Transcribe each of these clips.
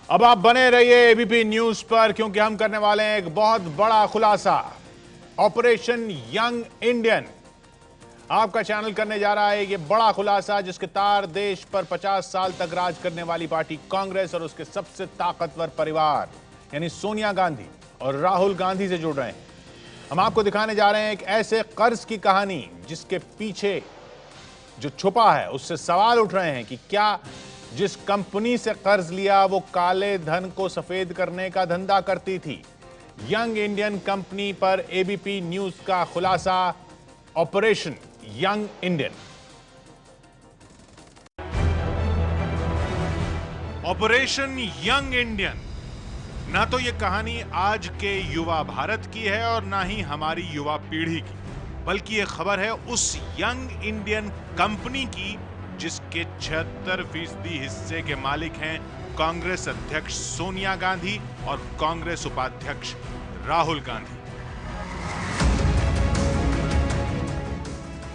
अब आप बने रहिए एबीपी न्यूज पर, क्योंकि हम करने वाले हैं एक बहुत बड़ा खुलासा। ऑपरेशन यंग इंडियन आपका चैनल करने जा रहा है ये बड़ा खुलासा, जिसके तार देश पर 50 साल तक राज करने वाली पार्टी कांग्रेस और उसके सबसे ताकतवर परिवार यानी सोनिया गांधी और राहुल गांधी से जुड़ रहे हैं। हम आपको दिखाने जा रहे हैं एक ऐसे कर्ज की कहानी जिसके पीछे जो छुपा है उससे सवाल उठ रहे हैं कि क्या जिस कंपनी से कर्ज लिया वो काले धन को सफेद करने का धंधा करती थी। यंग इंडियन कंपनी पर एबीपी न्यूज का खुलासा, operation young Indian. Operation young Indian ना तो यह कहानी आज के युवा भारत की है और ना ही हमारी युवा पीढ़ी की, बल्कि यह खबर है उस यंग इंडियन कंपनी की जिसके 76% हिस्से के मालिक हैं कांग्रेस अध्यक्ष सोनिया गांधी और कांग्रेस उपाध्यक्ष राहुल गांधी।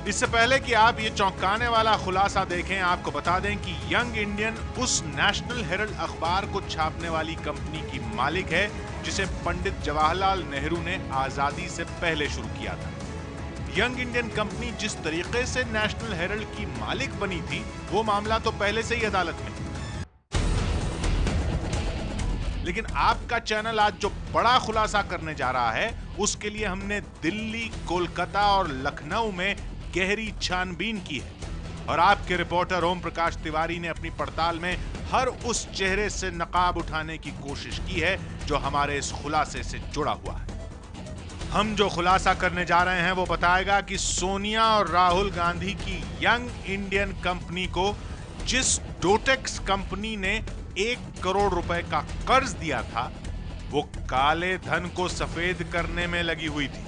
इससे पहले कि आप ये चौंकाने वाला खुलासा देखें, आपको बता दें कि यंग इंडियन उस नेशनल हेरल्ड अखबार को छापने वाली कंपनी की मालिक है जिसे पंडित जवाहरलाल नेहरू ने आजादी से पहले शुरू किया था। यंग इंडियन कंपनी जिस तरीके से नेशनल हेरल्ड की मालिक बनी थी, वो मामला तो पहले से ही अदालत में। लेकिन आपका चैनल आज जो बड़ा खुलासा करने जा रहा है, उसके लिए हमने दिल्ली, कोलकाता और लखनऊ में गहरी छानबीन की है और आपके रिपोर्टर ओम प्रकाश तिवारी ने अपनी पड़ताल में हर उस चेहरे से नकाब उठाने की कोशिश की है जो हमारे इस खुलासे से जुड़ा हुआ है। हम जो खुलासा करने जा रहे हैं वो बताएगा कि सोनिया और राहुल गांधी की यंग इंडियन कंपनी को जिस डोटेक्स कंपनी ने 1 करोड़ रुपए का कर्ज दिया था, वो काले धन को सफेद करने में लगी हुई थी।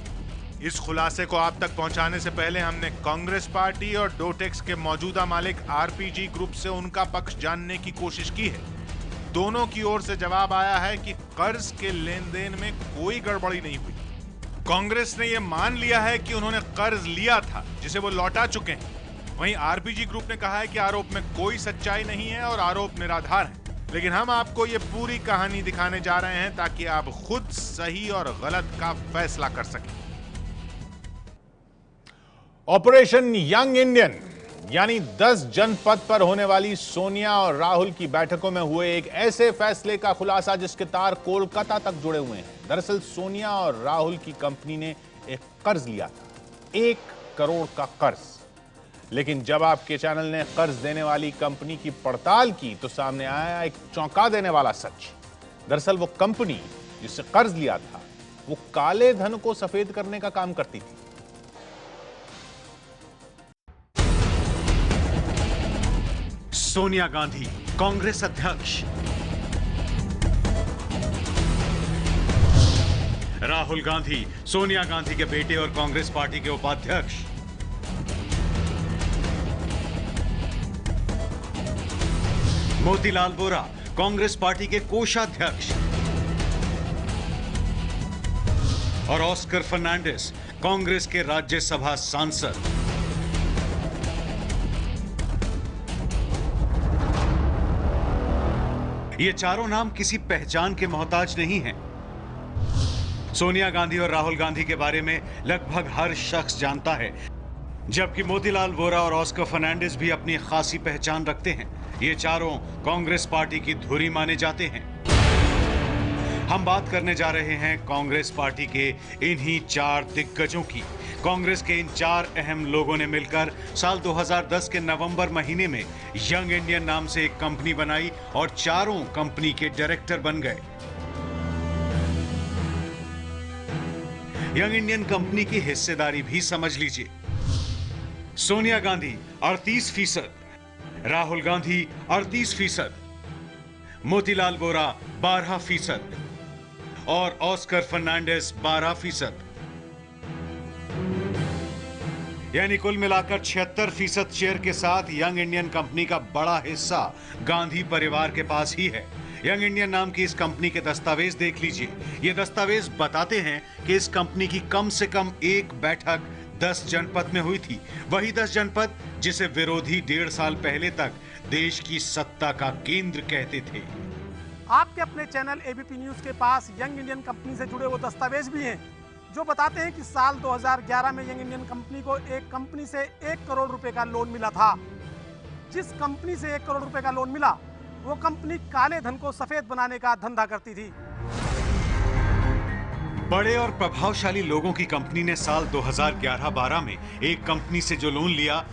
इस खुलासे को आप तक पहुंचाने से पहले हमने कांग्रेस पार्टी और डोटेक्स के मौजूदा मालिक आरपीजी ग्रुप से उनका पक्ष जानने की कोशिश की है। दोनों की ओर से जवाब आया है कि कर्ज के लेन देन में कोई गड़बड़ी नहीं हुई। कांग्रेस ने यह मान लिया है कि उन्होंने कर्ज लिया था जिसे वो लौटा चुके हैं। वहीं आरपीजी ग्रुप ने कहा है कि आरोप में कोई सच्चाई नहीं है और आरोप निराधार है। लेकिन हम आपको ये पूरी कहानी दिखाने जा रहे हैं ताकि आप खुद सही और गलत का फैसला कर सकें। ऑपरेशन यंग इंडियन यानी 10 जनपद पर होने वाली सोनिया और राहुल की बैठकों में हुए एक ऐसे फैसले का खुलासा जिसके तार कोलकाता तक जुड़े हुए हैं। दरअसल सोनिया और राहुल की कंपनी ने एक कर्ज लिया था, 1 करोड़ का कर्ज। लेकिन जब आपके चैनल ने कर्ज देने वाली कंपनी की पड़ताल की तो सामने आया एक चौंका देने वाला सच। दरअसल वो कंपनी जिससे कर्ज लिया था वो काले धन को सफेद करने का काम करती थी। सोनिया गांधी कांग्रेस अध्यक्ष, राहुल गांधी सोनिया गांधी के बेटे और कांग्रेस पार्टी के उपाध्यक्ष, मोतीलाल वोरा कांग्रेस पार्टी के कोषाध्यक्ष और ऑस्कर फर्नांडिस कांग्रेस के राज्यसभा सांसद। ये चारों नाम किसी पहचान के मोहताज नहीं हैं। सोनिया गांधी और राहुल गांधी के बारे में लगभग हर शख्स जानता है, जबकि मोतीलाल वोरा और ऑस्कर फर्नांडिस भी अपनी खासी पहचान रखते हैं। ये चारों कांग्रेस पार्टी की धुरी माने जाते हैं। हम बात करने जा रहे हैं कांग्रेस पार्टी के इन्हीं 4 दिग्गजों की। कांग्रेस के इन 4 अहम लोगों ने मिलकर साल 2010 के नवंबर महीने में यंग इंडियन नाम से एक कंपनी बनाई और चारों कंपनी के डायरेक्टर बन गए। यंग इंडियन कंपनी की हिस्सेदारी भी समझ लीजिए। सोनिया गांधी 38%, राहुल गांधी 38%, मोतीलाल वोरा 12% और ऑस्कर फर्नांडिस 12%। यानी कुल मिलाकर 76% शेयर के साथ यंग इंडियन कंपनी का बड़ा हिस्सा गांधी परिवार के पास ही है। यंग इंडियन नाम की इस कंपनी के दस्तावेज देख लीजिए। ये दस्तावेज बताते हैं कि इस कंपनी की कम से कम एक बैठक 10 जनपद में हुई थी। वही 10 जनपद जिसे विरोधी 1.5 साल पहले तक देश की सत्ता का केंद्र कहते थे। आपके अपने चैनल एबीपी न्यूज के पास यंग इंडियन कंपनी से जुड़े वो दस्तावेज भी हैं जो बताते हैं कि साल 2011 में यंग इंडियन कंपनी को एक कंपनी से 1 करोड़ रुपए का लोन मिला था। जिस कंपनी से 1 करोड़ रुपए का लोन मिला वो कंपनी काले धन को सफेद बनाने का धंधा करती थी। बड़े और प्रभावशाली लोगों की कंपनी ने साल 2011-12 में एक कंपनी से जो लोन लिया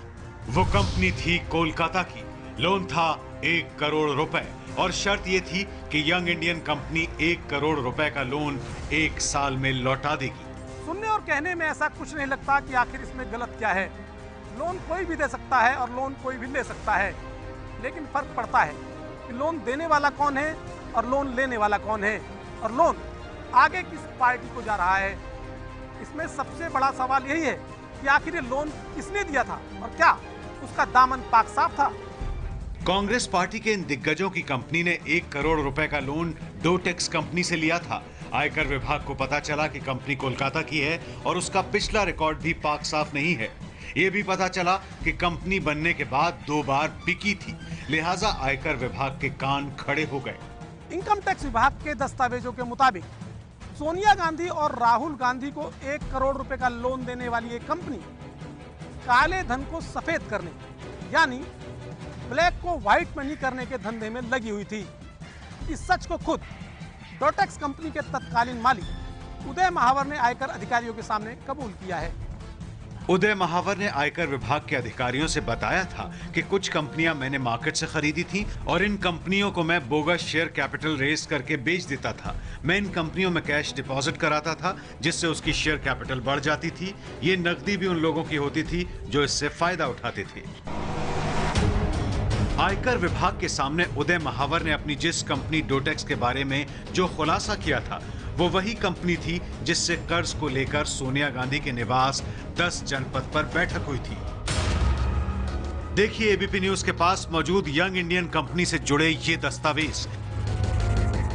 वो कंपनी थी कोलकाता की। लोन था 1 करोड़ रुपए और शर्त ये थी कि यंग इंडियन कंपनी 1 करोड़ रुपए का लोन 1 साल में लौटा देगी। सुनने और कहने में ऐसा कुछ नहीं लगता कि आखिर इसमें गलत क्या है। लोन कोई भी दे सकता है और लोन कोई भी ले सकता है, लेकिन फर्क पड़ता है कि लोन देने वाला कौन है और लोन लेने वाला कौन है और लोन आगे किस पार्टी को जा रहा है। इसमें सबसे बड़ा सवाल यही है कि आखिर ये लोन किसने दिया था और क्या उसका दामन पाक साफ था। कांग्रेस पार्टी के इन दिग्गजों की कंपनी ने 1 करोड़ रुपए का लोन डोटेक्स कंपनी से लिया था। आयकर विभाग को पता चला कि कंपनी कोलकाता की है और उसका पिछला रिकॉर्ड भी पाक साफ नहीं है। ये भी पता चला कि कंपनी बनने के बाद 2 बार बिकी थी, लिहाजा आयकर विभाग के कान खड़े हो गए। इनकम टैक्स विभाग के दस्तावेजों के मुताबिक सोनिया गांधी और राहुल गांधी को 1 करोड़ रुपए का लोन देने वाली एक कंपनी काले धन को सफेद करने यानी ब्लैक को व्हाइट मनी करने के धंधे में लगी हुई थी। इस सच को खुद डोटेक्स कंपनी के तत्कालीन मालिक उदय महावर ने आयकर अधिकारियों के सामने कबूल किया है। उदय महावर ने आयकर विभाग के अधिकारियों से बताया था कि कुछ कंपनियां मैंने मार्केट से खरीदी थी और इन कंपनियों को मैं बोगस शेयर कैपिटल रेज करके बेच देता था। मैं इन कंपनियों में कैश डिपॉजिट कराता था जिससे उसकी शेयर कैपिटल बढ़ जाती थी। ये नकदी भी उन लोगों की होती थी जो इससे फायदा उठाते थे। आयकर विभाग के सामने उदय महावर ने अपनी जिस कंपनी डोटेक्स के बारे में जो खुलासा किया था वो वही कंपनी थी जिससे कर्ज को लेकर सोनिया गांधी के निवास 10 जनपद पर बैठक हुई थी। देखिए एबीपी न्यूज के पास मौजूद यंग इंडियन कंपनी से जुड़े ये दस्तावेज।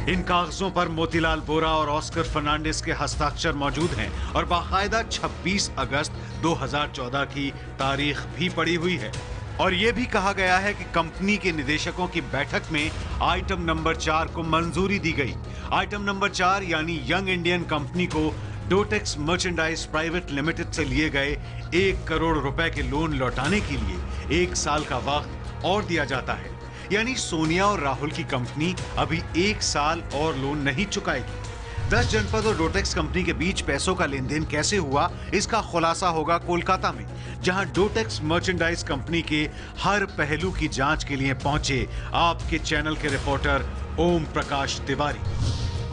इन कागजों पर मोतीलाल वोरा और ऑस्कर फर्नांडिस के हस्ताक्षर मौजूद हैं और बाकायदा 26 अगस्त 2014 की तारीख भी पड़ी हुई है। और यह भी कहा गया है कि कंपनी के निदेशकों की बैठक में आइटम नंबर 4 को मंजूरी दी गई। आइटम नंबर 4 यानी यंग इंडियन कंपनी को डोटेक्स मर्चेंडाइज प्राइवेट लिमिटेड से लिए गए 1 करोड़ रुपए के लोन लौटाने के लिए 1 साल का वक्त और दिया जाता है। यानी सोनिया और राहुल की कंपनी अभी 1 साल और लोन नहीं चुकाएगी। 10 जनपद और डोटेक्स कंपनी के बीच पैसों का लेन देन कैसे हुआ, इसका खुलासा होगा कोलकाता में, जहां डोटेक्स मर्चेंडाइज कंपनी के हर पहलू की जांच के लिए पहुंचे आपके चैनल के रिपोर्टर ओम प्रकाश तिवारी।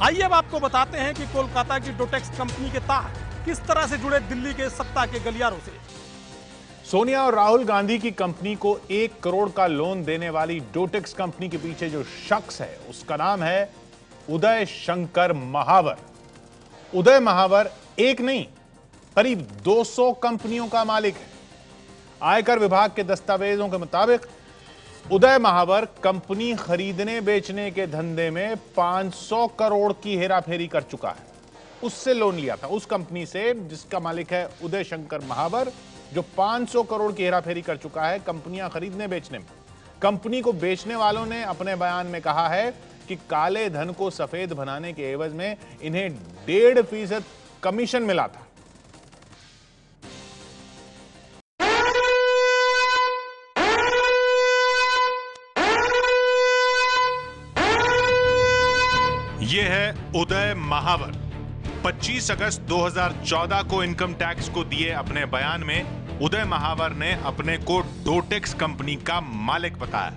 आइए अब आपको बताते हैं कि कोलकाता की डोटेक्स कंपनी के तार किस तरह से जुड़े दिल्ली के सत्ता के गलियारों से। सोनिया और राहुल गांधी की कंपनी को 1 करोड़ का लोन देने वाली डोटेक्स कंपनी के पीछे जो शख्स है उसका नाम है उदय शंकर महावर। उदय महावर एक नहीं करीब 200 कंपनियों का मालिक है। आयकर विभाग के दस्तावेजों के मुताबिक उदय महावर कंपनी खरीदने बेचने के धंधे में 500 करोड़ की हेराफेरी कर चुका है। उससे लोन लिया था, उस कंपनी से जिसका मालिक है उदय शंकर महावर, जो 500 करोड़ की हेराफेरी कर चुका है कंपनियां खरीदने बेचने में। कंपनी को बेचने वालों ने अपने बयान में कहा है कि काले धन को सफेद बनाने के एवज में इन्हें 1.5% कमीशन मिला था। यह है उदय महावर। 25 अगस्त 2014 को इनकम टैक्स को दिए अपने बयान में उदय महावर ने अपने को डोटेक्स कंपनी का मालिक बताया।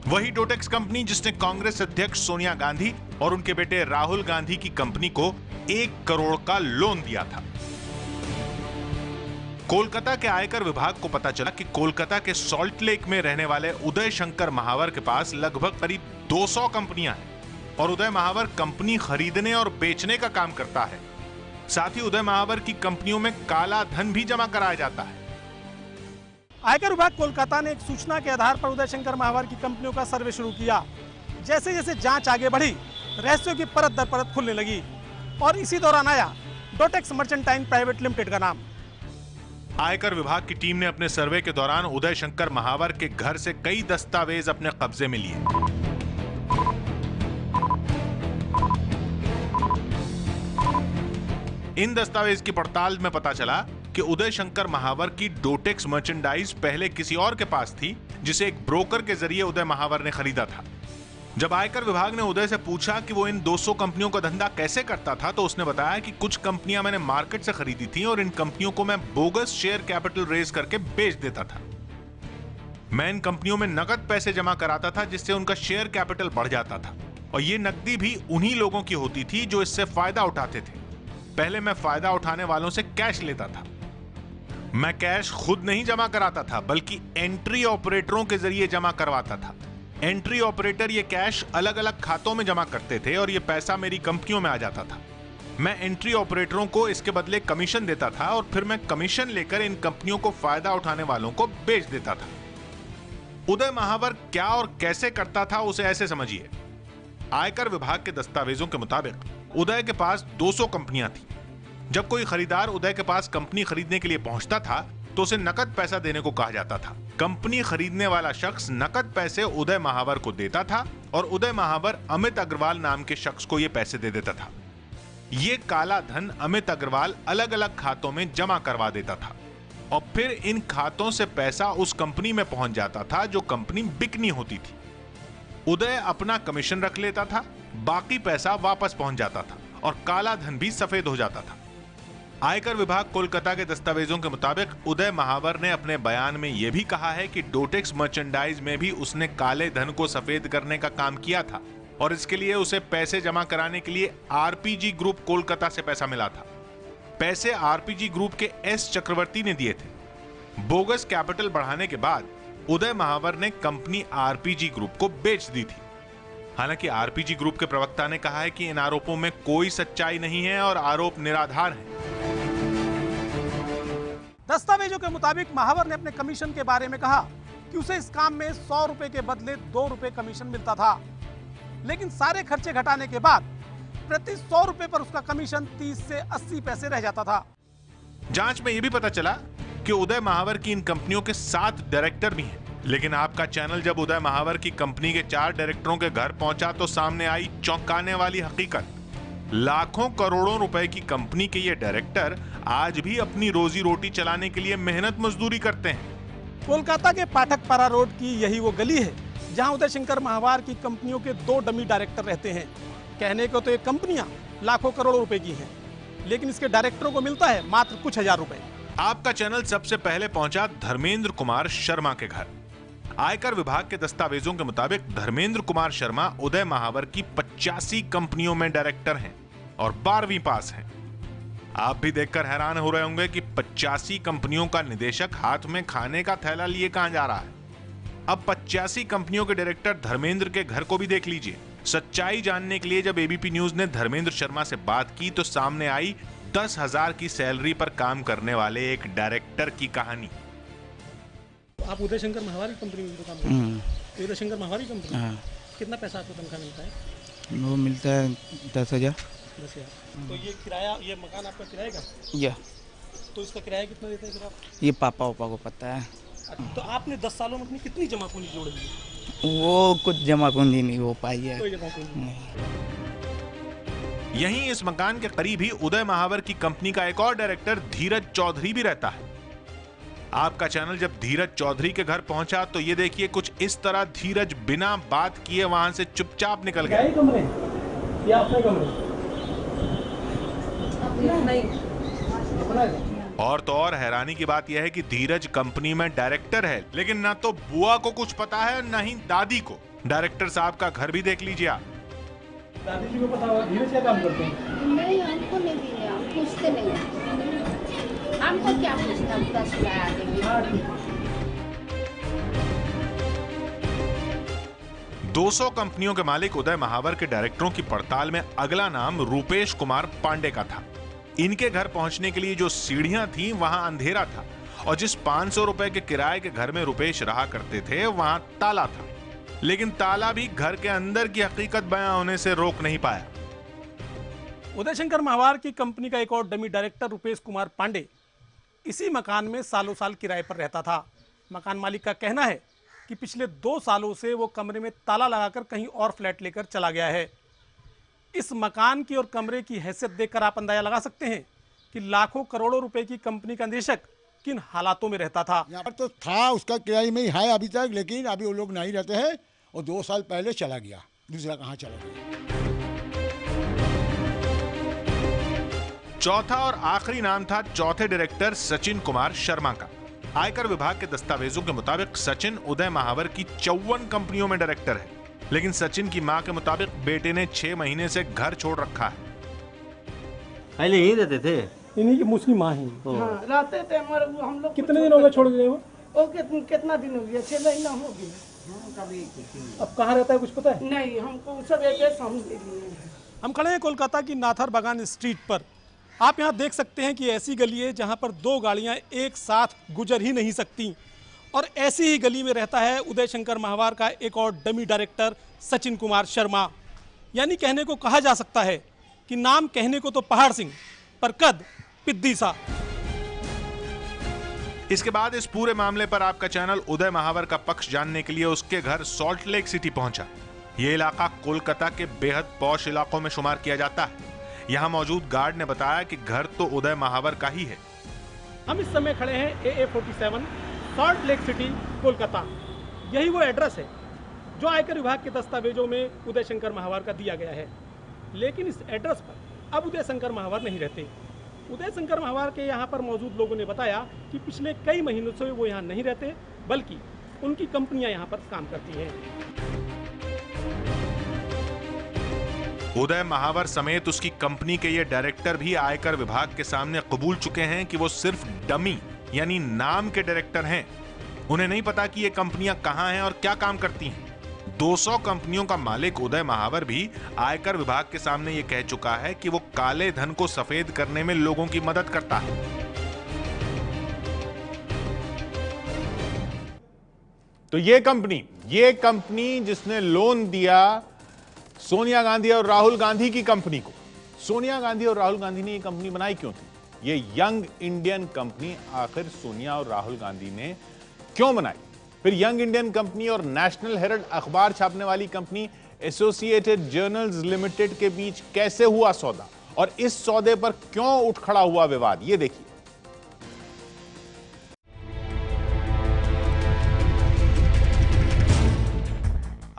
वही डोटेक्स कंपनी जिसने कांग्रेस अध्यक्ष सोनिया गांधी और उनके बेटे राहुल गांधी की कंपनी को 1 करोड़ का लोन दिया था। कोलकाता के आयकर विभाग को पता चला कि कोलकाता के सॉल्ट लेक में रहने वाले उदय शंकर महावर के पास लगभग करीब 200 कंपनियां हैं और उदय महावर कंपनी खरीदने और बेचने का काम करता है। साथ ही उदय महावर की कंपनियों में काला धन भी जमा कराया जाता है। आयकर विभाग कोलकाता ने एक सूचना के आधार पर उदय शंकर महावर की कंपनियों का सर्वे शुरू किया। जैसे जैसे जांच आगे बढ़ी, रहस्यों की परत दर परत खुलने लगी और इसी दौरान आया डोटेक्स मर्चेंटाइन प्राइवेट लिमिटेड का नाम। आयकर विभाग की टीम ने अपने सर्वे के दौरान उदय शंकर महावर के घर से कई दस्तावेज अपने कब्जे में लिए। इन दस्तावेज की पड़ताल में पता चला कि उदय शंकर महावर की डोटेक्स मर्चेंडाइज पहले किसी और के पास थी, जिसे एक ब्रोकर के जरिए उदय महावर ने खरीदा था। जब आयकर विभाग ने उदय से पूछा कि वो इन 200 कंपनियों का धंधा कैसे करता था, तो उसने बताया कि कुछ कंपनियां मैंने मार्केट से खरीदी थी और इन कंपनियों को मैं बोगस शेयर कैपिटल रेज करके बेच देता था। मैं इन कंपनियों में नकद पैसे जमा कराता था, जिससे उनका शेयर कैपिटल बढ़ जाता था, और ये नकदी भी उन्हीं लोगों की होती थी जो इससे फायदा उठाते थे। पहले मैं फायदा उठाने वालों से कैश लेता था। मैं कैश खुद नहीं जमा कराता था, बल्कि एंट्री ऑपरेटरों के जरिए जमा करवाता था। एंट्री ऑपरेटर ये कैश अलग अलग खातों में जमा करते थे और ये पैसा मेरी कंपनियों में आ जाता था। मैं एंट्री ऑपरेटरों को इसके बदले कमीशन देता था और फिर मैं कमीशन लेकर इन कंपनियों को फायदा उठाने वालों को बेच देता था। उदय महावर क्या और कैसे करता था, उसे ऐसे समझिए। आयकर विभाग के दस्तावेजों के मुताबिक उदय के पास 200 कंपनियां थी। जब कोई खरीदार उदय के पास कंपनी खरीदने के लिए पहुंचता था तो उसे नकद पैसा देने को कहा जाता था। कंपनी खरीदने वाला शख्स नकद पैसे उदय महावर को देता था और उदय महावर अमित अग्रवाल नाम के शख्स को यह पैसे दे देता था। ये काला धन अमित अग्रवाल अलग अलग खातों में जमा करवा देता था और फिर इन खातों से पैसा उस कंपनी में पहुंच जाता था जो कंपनी बिकनी होती थी। उदय अपना कमीशन रख लेता था, बाकी पैसा वापस पहुंच जाता था और काला धन भी सफेद हो जाता था। आयकर विभाग कोलकाता के दस्तावेजों के मुताबिक उदय महावर ने अपने बयान में यह भी कहा है कि डोटेक्स मर्चेंडाइज में भी उसने काले धन को सफेद करने का काम किया था और इसके लिए उसे पैसे जमा कराने के लिए आरपीजी ग्रुप कोलकाता से पैसा मिला था। पैसे आरपीजी ग्रुप के एस चक्रवर्ती ने दिए थे। बोगस कैपिटल बढ़ाने के बाद उदय महावर ने कंपनी आरपीजी ग्रुप को बेच दी थी। हालांकि आरपीजी ग्रुप के प्रवक्ता ने कहा है कि इन आरोपों में कोई सच्चाई नहीं है और आरोप निराधार हैं। दस्तावेजों के मुताबिक महावर ने अपने कमीशन के बारे में कहा कि उसे इस काम में 100 रुपए के बदले 2 रुपए कमीशन मिलता था, लेकिन सारे खर्चे घटाने के बाद प्रति 100 रुपए पर उसका कमीशन 30 से 80 पैसे रह जाता था। जांच में यह भी पता चला कि उदय महावर की इन कंपनियों के 7 डायरेक्टर भी हैं, लेकिन आपका चैनल जब उदय महावर की कंपनी के 4 डायरेक्टरों के घर पहुंचा तो सामने आई चौंकाने वाली हकीकत। लाखों करोड़ों रुपए की कंपनी के ये डायरेक्टर आज भी अपनी रोजी रोटी चलाने के लिए मेहनत मजदूरी करते हैं। कोलकाता के पाठकपारा रोड की यही वो गली है जहां उदय शंकर महावर की कंपनियों के 2 डमी डायरेक्टर रहते हैं। कहने को तो ये कंपनियां लाखों करोड़ों रुपए की हैं, लेकिन इसके डायरेक्टरों को मिलता है मात्र कुछ हजार रुपए। आपका चैनल सबसे पहले पहुंचा धर्मेंद्र कुमार शर्मा के घर। आयकर विभाग के दस्तावेजों के मुताबिक धर्मेंद्र कुमार शर्मा उदय महावर की 85 कंपनियों में डायरेक्टर हैं और 12वीं पास हैं। आप भी देखकर हैरान हो रहे होंगे कि 85 कंपनियों का निदेशक हाथ में खाने का थैला लिए कहां जा रहा है। अब 85 कंपनियों के डायरेक्टर धर्मेंद्र के घर को भी देख लीजिए। सच्चाई जानने के लिए जब एबीपी न्यूज ने धर्मेंद्र शर्मा से बात की तो सामने आई 10,000 की सैलरी पर काम करने वाले एक डायरेक्टर की कहानी। आप उदय शंकर महावर की कंपनी में काम करते हैं? उदय शंकर महावर की कंपनी? हाँ। कितना पैसा आपको तनख्वाह मिलता है? वो मिलता है 10,000। 10,000। तो ये किराया, ये मकान आपका किराए का? या तो इसका किराया कितना देते हैं फिर आप? ये पापा को पता है। तो आपने 10 सालों में अपनी कितनी जमा पूंजी जोड़ ली? वो कुछ जमा पूंजी नहीं हो पाई है। कोई जमा पूंजी नहीं। यहीं इस मकान के करीब ही उदय महावर की कंपनी का एक और डायरेक्टर धीरज चौधरी भी रहता है। आपका चैनल जब धीरज चौधरी के घर पहुंचा तो ये देखिए कुछ इस तरह धीरज बिना बात किए वहां से चुपचाप निकल गया। कमरे या अपने कमरे? और तो और हैरानी की बात यह है कि धीरज कंपनी में डायरेक्टर है, लेकिन ना तो बुआ को कुछ पता है ना ही दादी को। डायरेक्टर साहब का घर भी देख लीजिए आप। दादी जी को पता होगा धीरज क्या काम करते हैं? नहीं, हमको नहीं दिए, हम पूछते नहीं, हमको क्या पूछना, 10 लाया देंगे। 200 कंपनियों के मालिक उदय महावर के डायरेक्टरों की पड़ताल में अगला नाम रूपेश कुमार पांडे का था। इनके घर पहुंचने के लिए जो सीढ़ियां थी वहां अंधेरा था और जिस 500 रुपए के किराए के घर में रूपेश रहा करते थे वहां ताला था, लेकिन ताला भी घर के अंदर की हकीकत बयां होने से रोक नहीं पाया। उदय शंकर महावर की कंपनी का एक और डमी डायरेक्टर रूपेश कुमार पांडे इसी मकान में सालों साल किराए पर रहता था। मकान मालिक का कहना है कि पिछले 2 सालों से वो कमरे में ताला लगाकर कहीं और फ्लैट लेकर चला गया है। इस मकान की और कमरे की हैसियत देखकर आप अंदाजा लगा सकते हैं कि लाखों करोड़ों रुपए की कंपनी का निदेशक किन हालातों में रहता था। यहाँ पर तो था, उसका किराए में ही है अभी तक, लेकिन अभी वो लोग नहीं रहते हैं और 2 साल पहले चला गया, दूसरा कहाँ चला गया। चौथा और आखिरी नाम था चौथे डायरेक्टर सचिन कुमार शर्मा का। आयकर विभाग के दस्तावेजों के मुताबिक सचिन उदय महावर की 54 कंपनियों में डायरेक्टर है, लेकिन सचिन की मां के मुताबिक बेटे ने 6 महीने से घर छोड़ रखा है। पहले यहीं रहते थे, इन्हीं की मुस्लिम माँ ही हाँ, रहते थे मगर वो हम लोग कितने दिन हो गए छोड़ गए वो? कितना दिन हो गया? 6 महीना हो गया। अब कहाँ रहता है कुछ पता है? नहीं, हमको सब एड्रेस हम दे दिए। हम खड़े हैं कोलकाता की नाथर बागान स्ट्रीट पर। आप यहाँ देख सकते हैं कि ऐसी गली है जहाँ पर 2 गाड़ियाँ एक साथ गुजर ही नहीं सकती, और ऐसी ही गली में रहता है उदय शंकर महावर का एक और डमी डायरेक्टर सचिन कुमार शर्मा। यानी कहने को कहा जा सकता है कि नाम कहने को तो पहाड़ सिंह, पर कद पिद्दी सा। इसके बाद इस पूरे मामले पर आपका चैनल उदय महावर का पक्ष जानने के लिए उसके घर सॉल्ट लेक सिटी पहुंचा। यह इलाका कोलकाता के बेहद पॉश इलाकों में शुमार किया जाता है। यहां मौजूद गार्ड ने बताया कि घर तो उदय महावर का ही है। हम इस समय खड़े हैं AA 47 salt lake city Kolkata. यही वो एड्रेस है जो आयकर विभाग के दस्तावेजों में उदय शंकर महावर का दिया गया है। लेकिन इस एड्रेस पर अब उदय शंकर महावर नहीं रहते। उदय शंकर महावर के यहाँ पर मौजूद लोगों ने बताया कि पिछले कई महीनों से वो यहाँ नहीं रहते, बल्कि उनकी कंपनियां यहाँ पर काम करती हैं। उदय महावर समेत उसकी कंपनी के ये डायरेक्टर भी आयकर विभाग के सामने कबूल चुके हैं कि वो सिर्फ डमी यानी नाम के डायरेक्टर हैं। उन्हें नहीं पता कि ये कंपनियां कहां हैं और क्या काम करती हैं। 200 कंपनियों का मालिक उदय महावर भी आयकर विभाग के सामने ये कह चुका है कि वो काले धन को सफेद करने में लोगों की मदद करता है। तो ये कंपनी जिसने लोन दिया सोनिया गांधी और राहुल गांधी की कंपनी को, सोनिया गांधी और राहुल गांधी ने ये कंपनी बनाई क्यों थी? ये यंग इंडियन कंपनी आखिर सोनिया और राहुल गांधी ने क्यों बनाई? फिर यंग इंडियन कंपनी और नेशनल हेराल्ड अखबार छापने वाली कंपनी एसोसिएटेड जर्नल्स लिमिटेड के बीच कैसे हुआ सौदा, और इस सौदे पर क्यों उठ खड़ा हुआ विवाद, ये देखिए।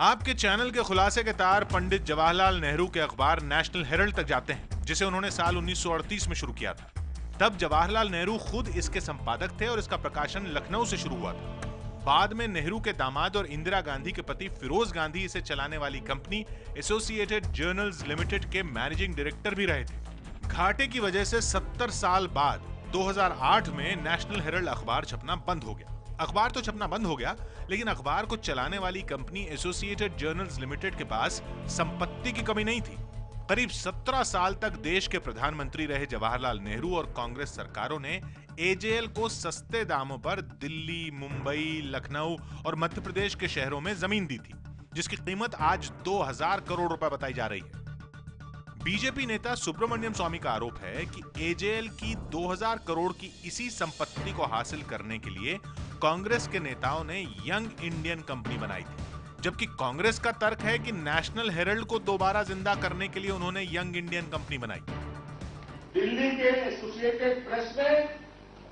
आपके चैनल के खुलासे के तार पंडित जवाहरलाल नेहरू के अखबार नेशनल हेराल्ड तक जाते हैं, जिसे उन्होंने साल 1938 में शुरू किया था। तब जवाहरलाल नेहरू खुद इसके संपादक थे और इसका प्रकाशन लखनऊ से शुरू हुआ था। बाद में नेहरू के दामाद और इंदिरा गांधी के पति फिरोज गांधी इसे चलाने वाली कंपनी एसोसिएटेड जर्नल्स लिमिटेड के मैनेजिंग डायरेक्टर भी रहे थे। घाटे की वजह से 70 साल बाद 2008 में नेशनल हेराल्ड अखबार छपना बंद हो गया। अखबार तो छपना बंद हो गया, लेकिन अखबार को चलाने वाली कंपनी एसोसिएटेड जर्नल्स लिमिटेड के पास संपत्ति की कमी नहीं थी। करीब 17 साल तक देश के प्रधानमंत्री रहे जवाहरलाल नेहरू और कांग्रेस सरकारों ने एजेएल को सस्ते दामों पर दिल्ली, मुंबई, लखनऊ और मध्य प्रदेश के शहरों में जमीन दी थी, जिसकी कीमत आज 2000 करोड़ रुपए बताई जा रही है। बीजेपी नेता सुब्रमण्यम स्वामी का आरोप है कि एजेएल की 2000 करोड़ की इसी संपत्ति को हासिल करने के लिए कांग्रेस के नेताओं ने यंग इंडियन कंपनी बनाई थी, जबकि कांग्रेस का तर्क है कि नेशनल हेराल्ड को दोबारा जिंदा करने के लिए उन्होंने यंग इंडियन कंपनी बनाई। दिल्ली के एसोसिएटेड प्रेस में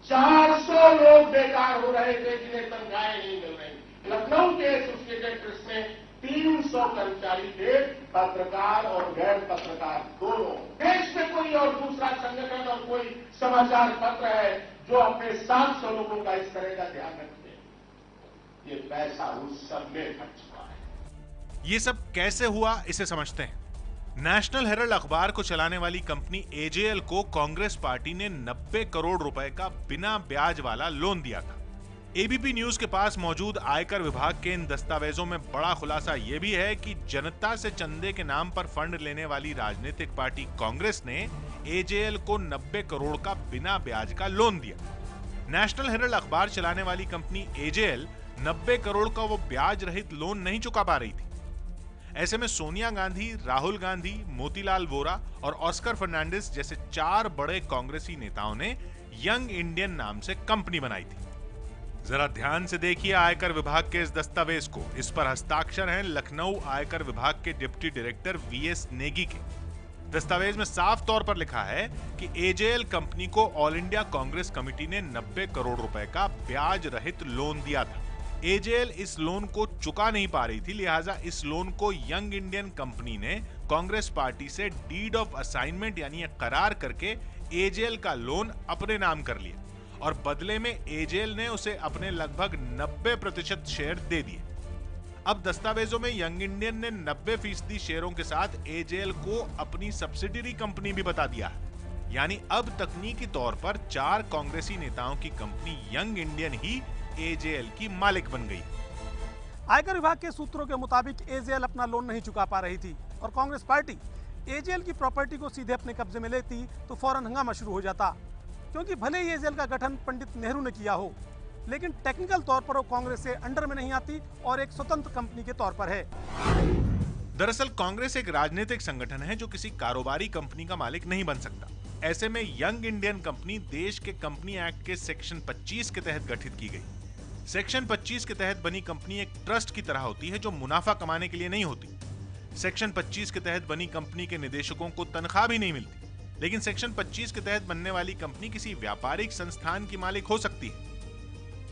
400 लोग बेकार हो रहे थे जिन्हें तनख्वाहें नहीं मिल रही। लखनऊ के एसोसिएटेड प्रेस में 300 कर्मचारी थे, पत्रकार और गैर पत्रकार दोनों। देश में कोई और दूसरा संगठन और कोई समाचार पत्र है जो अपने 700 लोगों का इस तरह का ध्यान रखते हैं? ये पैसा उस सब में खर्च हुआ है। ये सब कैसे हुआ, इसे समझते हैं। नेशनल हेराल्ड अखबार को चलाने वाली कंपनी एजेएल को कांग्रेस पार्टी ने 90 करोड़ रुपए का बिना ब्याज वाला लोन दिया था। एबीपी न्यूज के पास मौजूद आयकर विभाग के इन दस्तावेजों में बड़ा खुलासा यह भी है कि जनता से चंदे के नाम पर फंड लेने वाली राजनीतिक पार्टी कांग्रेस ने एजेएल को 90 करोड़ का बिना ब्याज का लोन दिया। नेशनल हेराल्ड अखबार चलाने वाली कंपनी एजेएल 90 करोड़ का वो ब्याज रहित लोन नहीं चुका पा रही थी। ऐसे में सोनिया गांधी, राहुल गांधी, मोतीलाल वोरा और ऑस्कर फर्नांडिस जैसे 4 बड़े कांग्रेसी नेताओं ने यंग इंडियन नाम से कंपनी बनाई थी। जरा ध्यान से देखिए आयकर विभाग के इस दस्तावेज को। इस पर हस्ताक्षर हैं लखनऊ आयकर विभाग के डिप्टी डायरेक्टर वीएस नेगी के। दस्तावेज में साफ तौर पर लिखा है कि एजेएल कंपनी को ऑल इंडिया कांग्रेस कमेटी ने 90 करोड़ रुपए का ब्याज रहित लोन दिया था। एजेएल इस लोन को चुका नहीं पा रही थी, लिहाजा इस लोन को यंग इंडियन कंपनी ने कांग्रेस पार्टी से डीड ऑफ असाइनमेंट यानी करार करके एजेएल का लोन अपने नाम कर लिया और बदले में एजेएल ने उसे अपने लगभग 90% शेयर दे दिए। अब दस्तावेजों में यंग इंडियन ने 90% शेयरों के साथ एजेएल को अपनी सब्सिडियरी कंपनी भी बता दिया है। यानी अब तकनीकी तौर पर 4 कांग्रेसी नेताओं की कंपनी यंग इंडियन ही एजेएल की मालिक बन गई। आयकर विभाग के सूत्रों के मुताबिक एजेएल अपना लोन नहीं चुका पा रही थी और कांग्रेस पार्टी एजेएल की प्रॉपर्टी को सीधे अपने कब्जे में लेती तो फौरन हंगामा शुरू हो जाता, क्योंकि भले ही एजेएल का गठन पंडित नेहरू ने किया हो, लेकिन टेक्निकल तौर पर वो कांग्रेस से अंडर में नहीं आती और एक स्वतंत्र कंपनी के तौर पर है। दरअसल कांग्रेस एक राजनीतिक संगठन है जो किसी कारोबारी कंपनी का मालिक नहीं बन सकता। ऐसे में यंग इंडियन कंपनी देश के कंपनी एक्ट के सेक्शन 25 के तहत गठित की गई। सेक्शन 25 के तहत बनी कंपनी एक ट्रस्ट की तरह होती है जो मुनाफा कमाने के लिए नहीं होती। सेक्शन 25 के तहत बनी कंपनी के निदेशकों को तनख्वाह भी नहीं मिलती, लेकिन सेक्शन 25 के तहत बनने वाली कंपनी किसी व्यापारिक संस्थान की मालिक हो सकती है।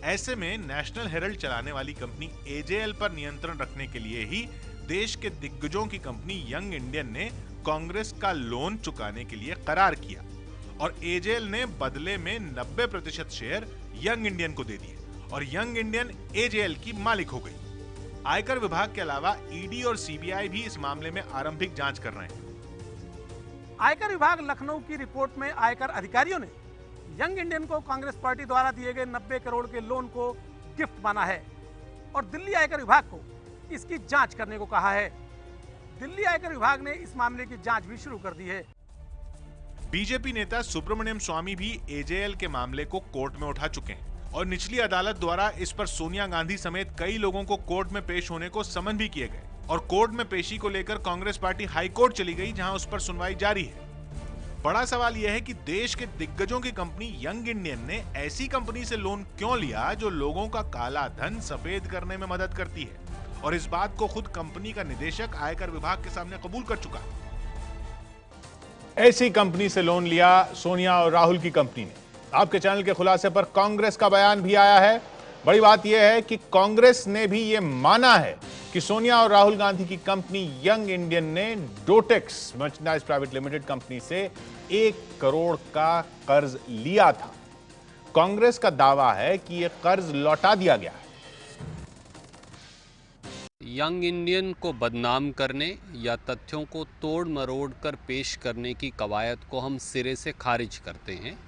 ऐसे में नेशनल हेरल्ड चलाने वाली कंपनी एजेएल पर नियंत्रण रखने के लिए ही देश के दिग्गजों की कंपनी यंग इंडियन ने कांग्रेस का लोन चुकाने के लिए करार किया और एजेएल ने बदले में 90% शेयर यंग इंडियन को दे दिए और यंग इंडियन एजेएल की मालिक हो गई। आयकर विभाग के अलावा ईडी और सीबीआई भी इस मामले में आरंभिक जांच कर रहे हैं। आयकर विभाग लखनऊ की रिपोर्ट में आयकर अधिकारियों ने यंग इंडियन को कांग्रेस पार्टी द्वारा दिए गए 90 करोड़ के लोन को गिफ्ट माना है और दिल्ली आयकर विभाग को इसकी जांच करने को कहा है। दिल्ली आयकर विभाग ने इस मामले की जांच भी शुरू कर दी है। बीजेपी नेता सुब्रमण्यम स्वामी भी एजेएल के मामले को कोर्ट में उठा चुके हैं और निचली अदालत द्वारा इस पर सोनिया गांधी समेत कई लोगों को कोर्ट में पेश होने को समन भी किए गए और कोर्ट में पेशी को लेकर कांग्रेस पार्टी हाई कोर्ट चली गई, जहां उस पर सुनवाई जारी है। बड़ा सवाल यह है कि देश के दिग्गजों की कंपनी यंग इंडियन ने ऐसी कंपनी से लोन क्यों लिया जो लोगों का काला धन सफेद करने में मदद करती है, और इस बात को खुद कंपनी का निदेशक आयकर विभाग के सामने कबूल कर चुका है। ऐसी कंपनी से लोन लिया सोनिया और राहुल की कंपनी ने। आपके चैनल के खुलासे पर कांग्रेस का बयान भी आया है। बड़ी बात यह है कि कांग्रेस ने भी यह माना है कि सोनिया और राहुल गांधी की कंपनी यंग इंडियन ने डोटेक्स मर्चेंडाइज प्राइवेट लिमिटेड कंपनी से 1 करोड़ का कर्ज लिया था। कांग्रेस का दावा है कि यह कर्ज लौटा दिया गया है। यंग इंडियन को बदनाम करने या तथ्यों को तोड़ मरोड़ कर पेश करने की कवायद को हम सिरे से खारिज करते हैं।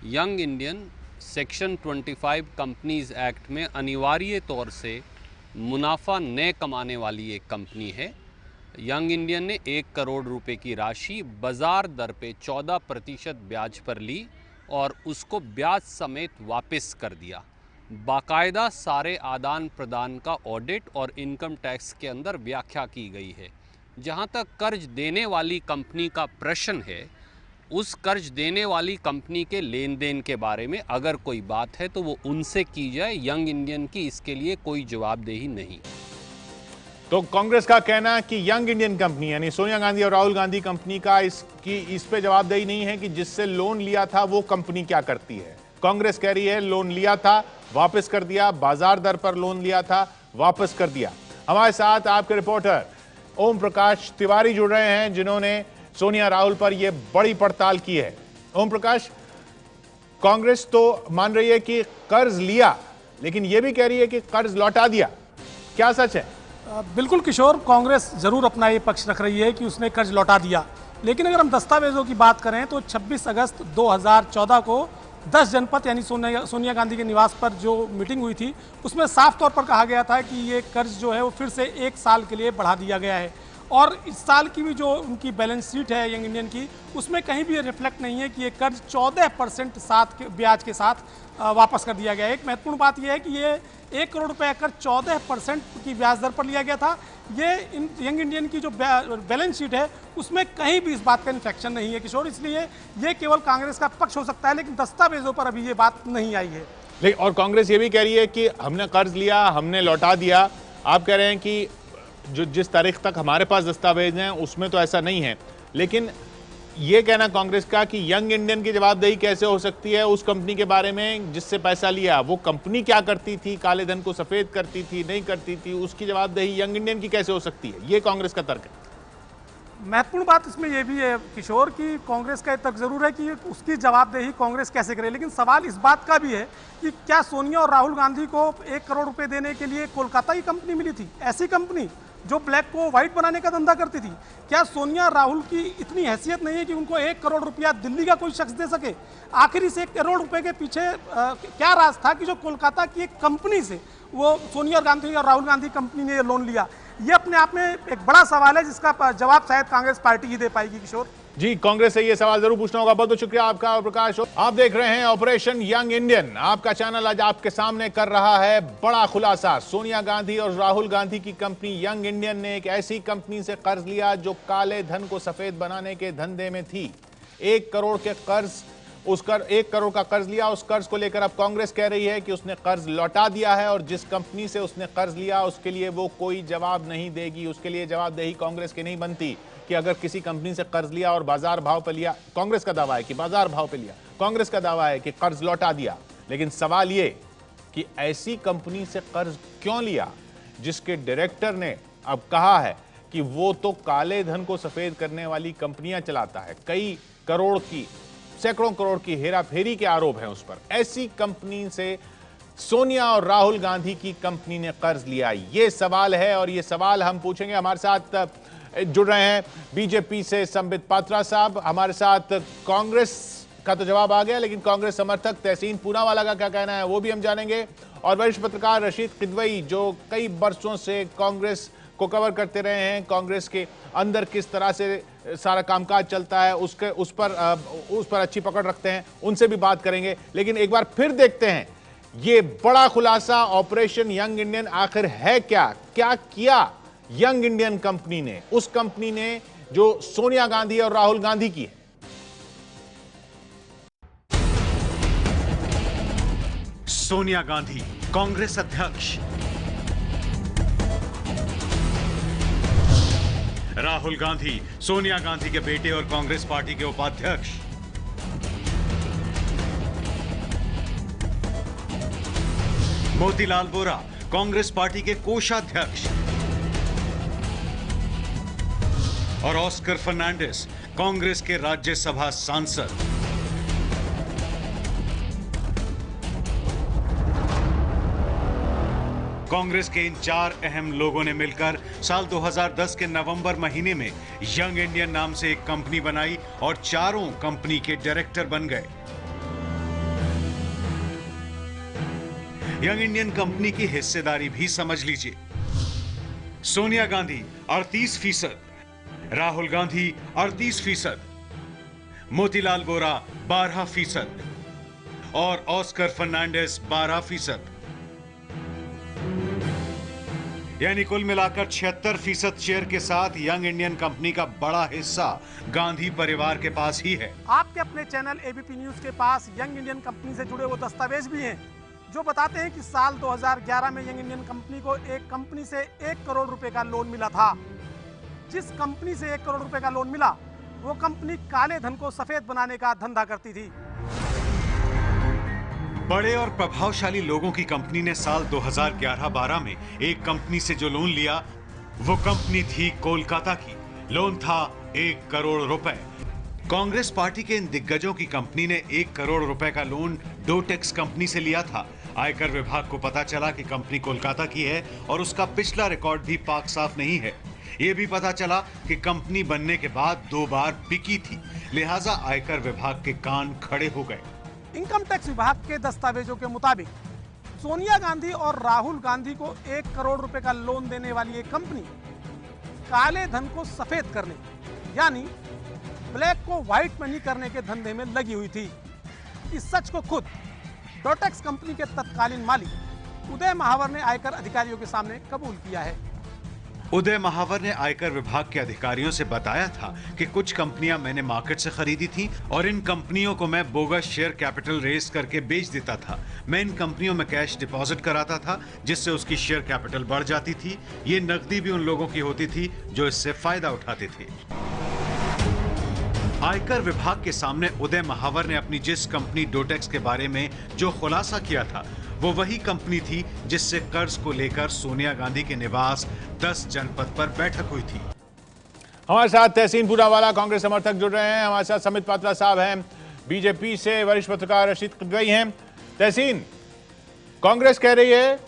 Young Indian section 25 companies act में अनिवार्य तौर से मुनाफा न कमाने वाली एक कंपनी है। यंग इंडियन ने 1 करोड़ रुपए की राशि बाजार दर पे 14% ब्याज पर ली और उसको ब्याज समेत वापस कर दिया। बाकायदा सारे आदान प्रदान का ऑडिट और इनकम टैक्स के अंदर व्याख्या की गई है। जहां तक कर्ज देने वाली कंपनी का प्रश्न है, उस कर्ज देने वाली कंपनी के लेन देन के बारे में अगर कोई बात है तो वो उनसे की जाए। यंग इंडियन की इसके लिए कोई जवाबदेही नहीं। तो कांग्रेस का कहना है कि यंग इंडियन कंपनी यानी सोनिया गांधी और राहुल गांधी कंपनी का इस पे जवाबदेही नहीं है कि जिससे लोन लिया था वो कंपनी क्या करती है। कांग्रेस कह रही है लोन लिया था वापस कर दिया, बाजार दर पर लोन लिया था वापस कर दिया। हमारे साथ आपके रिपोर्टर ओम प्रकाश तिवारी जुड़ रहे हैं जिन्होंने सोनिया राहुल पर यह बड़ी पड़ताल की है। ओम प्रकाश, कांग्रेस तो मान रही है कि कर्ज लिया, लेकिन यह भी कह रही है कि कर्ज लौटा दिया, क्या सच है? बिल्कुल किशोर, कांग्रेस जरूर अपना ये पक्ष रख रही है कि उसने कर्ज लौटा दिया, लेकिन अगर हम दस्तावेजों की बात करें तो 26 अगस्त 2014 को 10 जनपद यानी सोनिया गांधी के निवास पर जो मीटिंग हुई थी उसमें साफ तौर पर कहा गया था कि ये कर्ज जो है वो फिर से 1 साल के लिए बढ़ा दिया गया है और इस साल की भी जो उनकी बैलेंस शीट है यंग इंडियन की, उसमें कहीं भी ये रिफ्लेक्ट नहीं है कि ये कर्ज 14% साथ के ब्याज के साथ वापस कर दिया गया है। एक महत्वपूर्ण बात यह है कि ये 1 करोड़ रुपए कर 14% की ब्याज दर पर लिया गया था। ये यंग इंडियन की जो बैलेंस शीट है उसमें कहीं भी इस बात का इन्फेक्शन नहीं है किशोर, इसलिए ये केवल कांग्रेस का पक्ष हो सकता है, लेकिन दस्तावेजों पर अभी ये बात नहीं आई है। लेकिन और कांग्रेस ये भी कह रही है कि हमने कर्ज लिया, हमने लौटा दिया। आप कह रहे हैं कि जो जिस तारीख तक हमारे पास दस्तावेज हैं उसमें तो ऐसा नहीं है, लेकिन ये कहना कांग्रेस का कि यंग इंडियन की जवाबदेही कैसे हो सकती है उस कंपनी के बारे में जिससे पैसा लिया, वो कंपनी क्या करती थी, काले धन को सफेद करती थी, नहीं करती थी, उसकी जवाबदेही यंग इंडियन की कैसे हो सकती है, ये कांग्रेस का तर्क है। महत्वपूर्ण बात इसमें यह भी है किशोर की कांग्रेस का तर्क जरूर है कि उसकी जवाबदेही कांग्रेस कैसे करे, लेकिन सवाल इस बात का भी है कि क्या सोनिया और राहुल गांधी को 1 करोड़ रुपए देने के लिए कोलकाता की कंपनी मिली थी, ऐसी कंपनी जो ब्लैक को व्हाइट बनाने का धंधा करती थी? क्या सोनिया राहुल की इतनी हैसियत नहीं है कि उनको 1 करोड़ रुपया दिल्ली का कोई शख्स दे सके? आखिर इस 1 करोड़ रुपए के पीछे क्या राज था कि जो कोलकाता की एक कंपनी से वो सोनिया गांधी और राहुल गांधी कंपनी ने ये लोन लिया? ये अपने आप में एक बड़ा सवाल है जिसका जवाब शायद कांग्रेस पार्टी ही दे पाएगी। किशोर जी, कांग्रेस से ये सवाल जरूर पूछना होगा। बहुत बहुत शुक्रिया आपका और प्रकाश। आप देख रहे हैं ऑपरेशन यंग इंडियन। आपका चैनल आज आपके सामने कर रहा है बड़ा खुलासा। सोनिया गांधी और राहुल गांधी की कंपनी यंग इंडियन ने एक ऐसी कंपनी से कर्ज लिया जो काले धन को सफेद बनाने के धंधे में थी। 1 करोड़ के कर्ज, 1 करोड़ का कर्ज लिया। उस कर्ज को लेकर अब कांग्रेस कह रही है कि उसने कर्ज लौटा दिया है और जिस कंपनी से उसने कर्ज लिया उसके लिए वो कोई जवाब नहीं देगी। उसके लिए जवाबदेही कांग्रेस की नहीं बनती कि अगर किसी कंपनी से कर्ज लिया और बाजार भाव पे लिया, कांग्रेस का दावा है कि बाजार भाव पे लिया, कांग्रेस का दावा है कि कर्ज लौटा दिया। लेकिन सवाल ये कि ऐसी कंपनी से कर्ज क्यों लिया जिसके डायरेक्टर ने अब कहा है कि वो तो काले धन को सफेद करने वाली कंपनियां चलाता है, कई करोड़ की, सैकड़ों करोड़ की हेराफेरी के आरोप हैं उस पर। ऐसी कंपनी से सोनिया और राहुल गांधी की कंपनी ने कर्ज लिया, ये सवाल है और ये सवाल हम पूछेंगे। हमारे साथ जुड़ रहे हैं बीजेपी से संबित पात्रा साहब, हमारे साथ कांग्रेस का तो जवाब आ गया, लेकिन कांग्रेस समर्थक तहसीन पूनावाला का क्या कहना है वो भी हम जानेंगे। और वरिष्ठ पत्रकार रशीद किदवई जो कई वर्षों से कांग्रेस को कवर करते रहे हैं, कांग्रेस के अंदर किस तरह से सारा कामकाज चलता है उस पर अच्छी पकड़ रखते हैं, उनसे भी बात करेंगे। लेकिन एक बार फिर देखते हैं ये बड़ा खुलासा ऑपरेशन यंग इंडियन आखिर है क्या किया यंग इंडियन कंपनी ने, उस कंपनी ने जो सोनिया गांधी और राहुल गांधी की है। सोनिया गांधी कांग्रेस अध्यक्ष, राहुल गांधी सोनिया गांधी के बेटे और कांग्रेस पार्टी के उपाध्यक्ष, मोतीलाल वोरा कांग्रेस पार्टी के कोषाध्यक्ष और ऑस्कर फर्नांडिस कांग्रेस के राज्यसभा सांसद। कांग्रेस के इन 4 अहम लोगों ने मिलकर साल 2010 के नवंबर महीने में यंग इंडियन नाम से एक कंपनी बनाई और चारों कंपनी के डायरेक्टर बन गए। यंग इंडियन कंपनी की हिस्सेदारी भी समझ लीजिए। सोनिया गांधी 38%, राहुल गांधी 38%, मोतीलाल वोरा 12% और ऑस्कर फर्नांडिस 12%, यानी कुल मिलाकर 76% शेयर के साथ यंग इंडियन कंपनी का बड़ा हिस्सा गांधी परिवार के पास ही है। आपके अपने चैनल एबीपी न्यूज के पास यंग इंडियन कंपनी से जुड़े वो दस्तावेज भी हैं जो बताते हैं कि साल 2011 में यंग इंडियन कंपनी को एक कंपनी से 1 करोड़ रुपए का लोन मिला था। जिस कंपनी से 1 करोड़ रुपए का लोन मिला वो कंपनी काले धन को सफेद बनाने का धंधा करती थी। बड़े और प्रभावशाली लोगों की कंपनी ने साल 2011-12 में एक कंपनी से जो लोन लिया वो कंपनी थी कोलकाता की। लोन था 1 करोड़ रुपए। कांग्रेस पार्टी के इन दिग्गजों की कंपनी ने 1 करोड़ रुपए का लोन डोटेक्स कंपनी से लिया था। आयकर विभाग को पता चला कि कंपनी कोलकाता की है और उसका पिछला रिकॉर्ड भी पाक साफ नहीं है। यह भी पता चला कि कंपनी बनने के बाद 2 बार बिकी थी, लिहाजा आयकर विभाग के कान खड़े हो गए। इनकम टैक्स विभाग के दस्तावेजों के मुताबिक सोनिया गांधी और राहुल गांधी को 1 करोड़ रुपए का लोन देने वाली एक कंपनी काले धन को सफेद करने यानी ब्लैक को व्हाइट मनी करने के धंधे में लगी हुई थी। इस सच को खुद डोटेक्स कंपनी के तत्कालीन मालिक उदय महावर ने आयकर अधिकारियों के सामने कबूल किया है। उदय महावर ने आयकर विभाग के अधिकारियों से बताया था कि कुछ कंपनियां मैंने मार्केट से खरीदी थी और इन कंपनियों को मैं बोगस शेयर कैपिटल रेस करके बेच देता था। मैं इन कंपनियों में कैश डिपॉजिट कराता था जिससे उसकी शेयर कैपिटल बढ़ जाती थी। ये नकदी भी उन लोगों की होती थी जो इससे फायदा उठाते थे। आयकर विभाग के सामने उदय महावर ने अपनी जिस कंपनी डोटेक्स के बारे में जो खुलासा किया था, वो वही कंपनी थी जिससे कर्ज को लेकर सोनिया गांधी के निवास 10 जनपद पर बैठक हुई थी। हमारे साथ तहसीन पूनावाला कांग्रेस समर्थक जुड़ रहे हैं। हमारे साथ समित पात्रा साहब हैं, बीजेपी से वरिष्ठ पत्रकार रशीद किदवई हैं। तहसीन, कांग्रेस कह रही है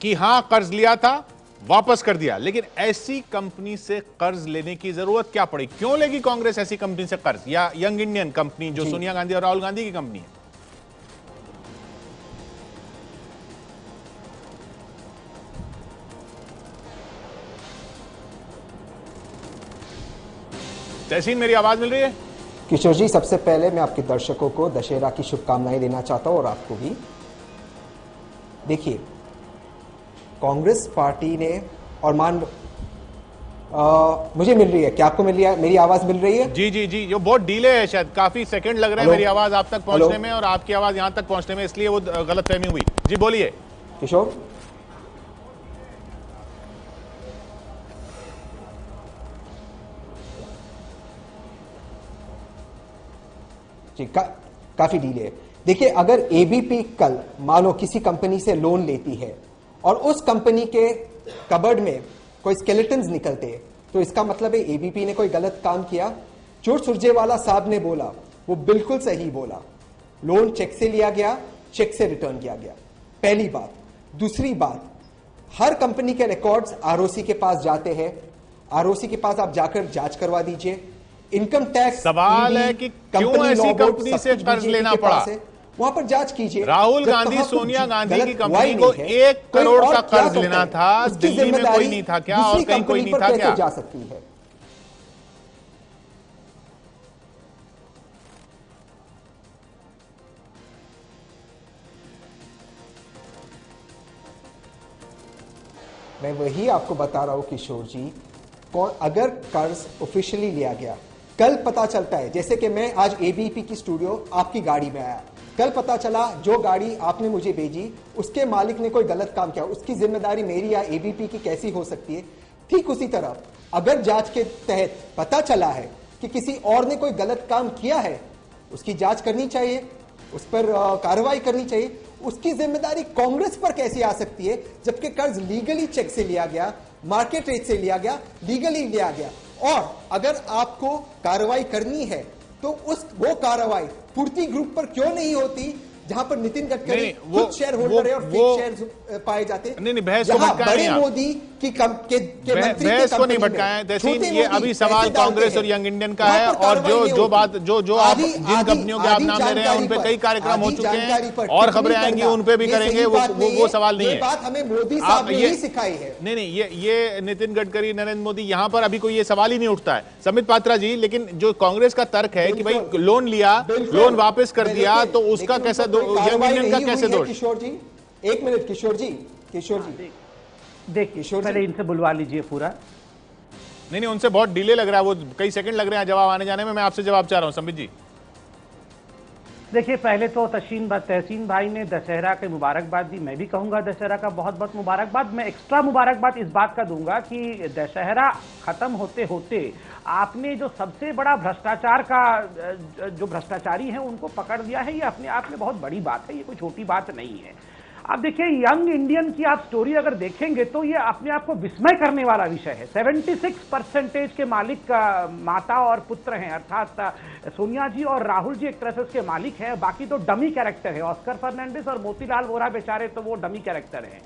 कि हां कर्ज लिया था, वापस कर दिया, लेकिन ऐसी कंपनी से कर्ज लेने की जरूरत क्या पड़ी? क्यों लेगी कांग्रेस ऐसी कंपनी से कर्ज, या यंग इंडियन कंपनी जो सोनिया गांधी और राहुल गांधी की कंपनी है? तहसीन, मेरी आवाज मिल रही है? किशोर जी, सबसे पहले मैं आपके दर्शकों को दशहरा की शुभकामनाएं देना चाहता हूं और आपको भी। देखिए, कांग्रेस पार्टी ने और मुझे मिल रही है, क्या आपको मिल रही है? मेरी आवाज मिल रही है? जी जी जी, जो बहुत डिले है, शायद काफी सेकंड लग रहे हैं मेरी आवाज आप तक पहुंचने में और आपकी आवाज यहां तक पहुंचने में, इसलिए वो गलतफहमी हुई। जी बोलिए किशोर। जी, काफी डीले है। देखिए, अगर एबीपी कल मानो किसी कंपनी से लोन लेती है और उस कंपनी के कबर्ड में कोई स्केलेटन्स निकलते हैं, तो इसका मतलब है एबीपी ने कोई गलत काम किया। जो सुरजेवाला साहब ने बोला वो बिल्कुल सही बोला। लोन चेक से लिया गया, चेक से रिटर्न किया गया, पहली बात। दूसरी बात, हर कंपनी के रिकॉर्ड्स आरओसी के पास जाते हैं, आरओसी के पास आप जाकर जांच करवा दीजिए। इनकम टैक्स सवाल है कि क्यों ऐसी कंपनी से कर्ज लेना पड़ा, वहां पर जांच कीजिए। राहुल गांधी सोनिया गांधी की कंपनी को 1 करोड़ का कर्ज लेना था, दिल्ली में कोई नहीं था क्या और कहीं कोई नहीं था क्या? जा सकती है। मैं वही आपको बता रहा हूं किशोर जी, अगर कर्ज ऑफिशियली लिया गया, कल पता चलता है, जैसे कि मैं आज एबीपी की स्टूडियो आपकी गाड़ी में आया, कल पता चला जो गाड़ी आपने मुझे भेजी उसके मालिक ने कोई गलत काम किया, उसकी जिम्मेदारी मेरी या एबीपी की कैसी हो सकती है? ठीक उसी तरह अगर जांच के तहत पता चला है कि किसी और ने कोई गलत काम किया है, उसकी जांच करनी चाहिए, उस पर कार्रवाई करनी चाहिए। उसकी जिम्मेदारी कांग्रेस पर कैसे आ सकती है जबकि कर्ज लीगली चेक से लिया गया, मार्केट रेट से लिया गया, लीगली लिया गया? और अगर आपको कार्रवाई करनी है तो वो कार्रवाई पूर्ति ग्रुप पर क्यों नहीं होती जहां पर नितिन गडकरी खुद शेयर होल्डर है और फेक शेयर पाए जाते हैं? नहीं, बहस को भटकाएं बड़े मोदी की मंत्री बहस को नहीं भटकाएं तहसीन, ये अभी सवाल कांग्रेस और यंग इंडियन का है, और जो बात जो आप जिन कंपनियों के आप नाम ले रहे हैं उन पे कई कार्यक्रम हो चुके हैं और खबरें आएंगी उन पे भी करेंगे, वो सवाल नहीं है। बात हमें मोदी साहब ने ही सिखाई है। नहीं, ये नितिन गडकरी, नरेंद्र मोदी, यहाँ पर अभी कोई ये सवाल ही नहीं उठता है। समित पात्रा जी, लेकिन जो कांग्रेस का तर्क है कि भाई लोन लिया, लोन वापस कर दिया, तो उसका कैसा यंग इंडियन का कैसे दोष? किशोर जी, एक मिनट। किशोर जी देखिए, पहले इनसे बुलवा लीजिए पूरा। नहीं, उनसे बहुत डिले लग रहा है, वो कई सेकंड लग रहे हैं जवाब आने जाने में। मैं आपसे जवाब चाह रहा हूं संबित जी। देखिए, पहले तो तहसीन भाई ने दशहरा की मुबारकबाद दी, मैं भी कहूंगा दशहरा का बहुत बहुत मुबारकबाद। मैं एक्स्ट्रा मुबारकबाद इस बात का दूंगा कि दशहरा खत्म होते होते आपने जो सबसे बड़ा भ्रष्टाचार का जो भ्रष्टाचारी हैं उनको पकड़ लिया है, ये अपने आप में बहुत बड़ी बात है, ये कोई छोटी बात नहीं है। अब देखिए, यंग इंडियन की आप स्टोरी अगर देखेंगे तो ये अपने आप को विस्मय करने वाला विषय है। 76% के मालिक माता और पुत्र हैं, अर्थात सोनिया जी और राहुल जी एक तरह से उसके मालिक हैं, बाकी तो डमी कैरेक्टर है। ऑस्कर फर्नांडिस और मोतीलाल वोरा बेचारे तो वो डमी कैरेक्टर हैं।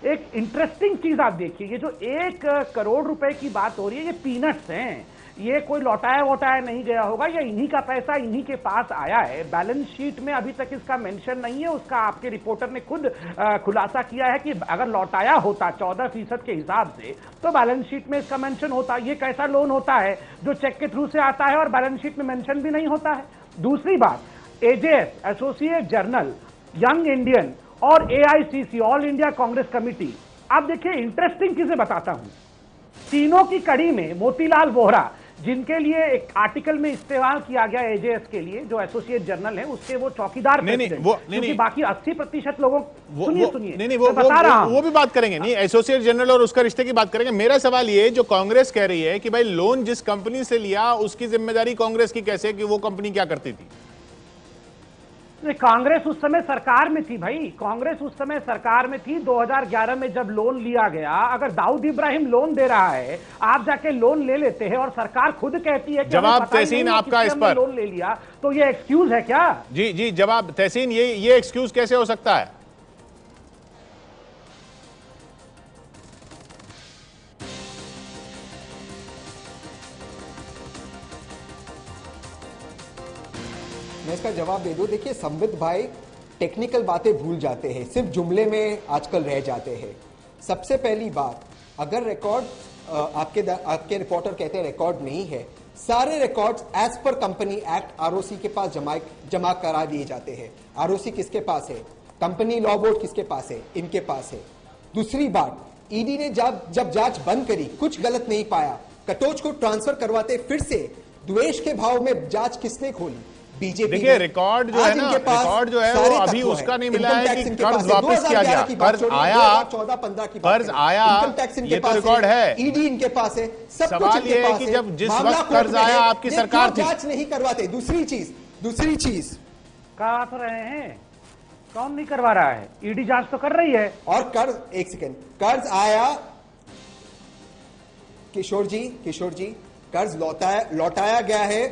एक इंटरेस्टिंग चीज आप देखिए, ये जो 1 करोड़ रुपए की बात हो रही है, ये पीनट्स हैं, ये कोई लौटाया नहीं गया होगा, या इन्हीं का पैसा इन्हीं के पास आया है। बैलेंस शीट में अभी तक इसका मेंशन नहीं है, उसका आपके रिपोर्टर ने खुद खुलासा किया है कि अगर लौटाया होता 14% के हिसाब से तो बैलेंस शीट में इसका मेंशन होता। ये कैसा लोन होता है जो चेक के थ्रू से आता है और बैलेंस शीट में मेंशन भी नहीं होता है? दूसरी बात, AJS, associate journal, young Indian और AICC, all India Congress committee, आप देखिए इंटरेस्टिंग चीजें बताता हूं। तीनों की कड़ी में मोतीलाल वोहरा जिनके लिए एक आर्टिकल में इस्तेमाल किया गया एजेएस के लिए, जो एसोसिएट जर्नल है, उसके वो चौकीदार क्योंकि बाकी 80% लोगों सुनिए वो भी बात करेंगे। नहीं, एसोसिएट जनरल और उसका रिश्ते की बात करेंगे। मेरा सवाल ये, जो कांग्रेस कह रही है कि भाई लोन जिस कंपनी से लिया उसकी जिम्मेदारी कांग्रेस की कैसे, कि वो कंपनी क्या करती थी? कांग्रेस उस समय सरकार में थी भाई, कांग्रेस उस समय सरकार में थी। 2011 में जब लोन लिया गया, अगर दाऊद इब्राहिम लोन दे रहा है, आप जाके लोन ले लेते हैं और सरकार खुद कहती है कि जवाब तहसीन आपका इस पर लोन ले लिया, तो ये एक्सक्यूज है क्या? जी जी, जवाब तहसीन, ये एक्सक्यूज कैसे हो सकता है? मैं इसका जवाब दे दूं। देखिए संबित भाई टेक्निकल बातें भूल जाते हैं, सिर्फ जुमले में आजकल रह जाते हैं। सबसे पहली बात, अगर रिकॉर्ड आपके रिपोर्टर कहते हैं रिकॉर्ड नहीं है, सारे records as per company act ROC के पास जमा करा दिए जाते हैं। आरओसी किसके पास है? कंपनी लॉ बोर्ड किसके पास है? इनके पास है। दूसरी बात, ईडी ने जब जांच बंद करी, कुछ गलत नहीं पाया, कटोच को ट्रांसफर करवाते फिर से द्वेष के भाव में जांच किसने खोली? बीजेपी। देखिए रिकॉर्ड जो है ना, रिकॉर्ड जो है वो अभी उसका नहीं मिला है कि कर्ज वापस किया गया, कर्ज आया, 14-15 की कर्ज आया, ये तो रिकॉर्ड है, ईडी इनके पास है, सब सवाल ये है कि जब जिस वक्त कर्ज आया आपकी सरकार थी, जांच नहीं करवाते। दूसरी चीज कहा तो रहे हैं, कौन नहीं करवा रहा है? ईडी जांच तो कर रही है। और कर्ज, एक सेकेंड, कर्ज आया, किशोर जी कर्ज लौटाया गया है।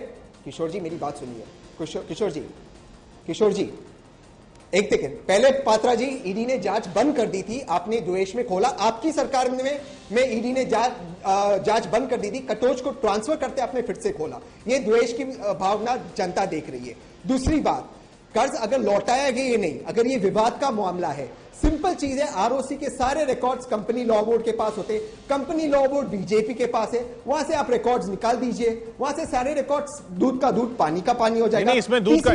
किशोर जी मेरी बात सुनिए, किशोर जी एक सेकेंड, पहले पात्रा जी, ईडी ने जांच बंद कर दी थी, आपने द्वेष में खोला, आपकी सरकार में ईडी ने जांच बंद कर दी थी, कटोच को ट्रांसफर करते आपने फिर से खोला। ये द्वेष की भावना जनता देख रही है। दूसरी बात, कर्ज अगर लौटाया गया या नहीं, अगर ये विवाद का मामला है, सिंपल चीज है, आरओसी के सारे रिकॉर्ड्स कंपनी लॉ बोर्ड के पास होते, कंपनी लॉ बोर्ड बीजेपी के पास है, वहां से आप रिकॉर्ड्स निकाल दीजिए, वहां से सारे रिकॉर्ड्स, दूध का दूध पानी का पानी हो जाएगा। नहीं, इसमें दूध का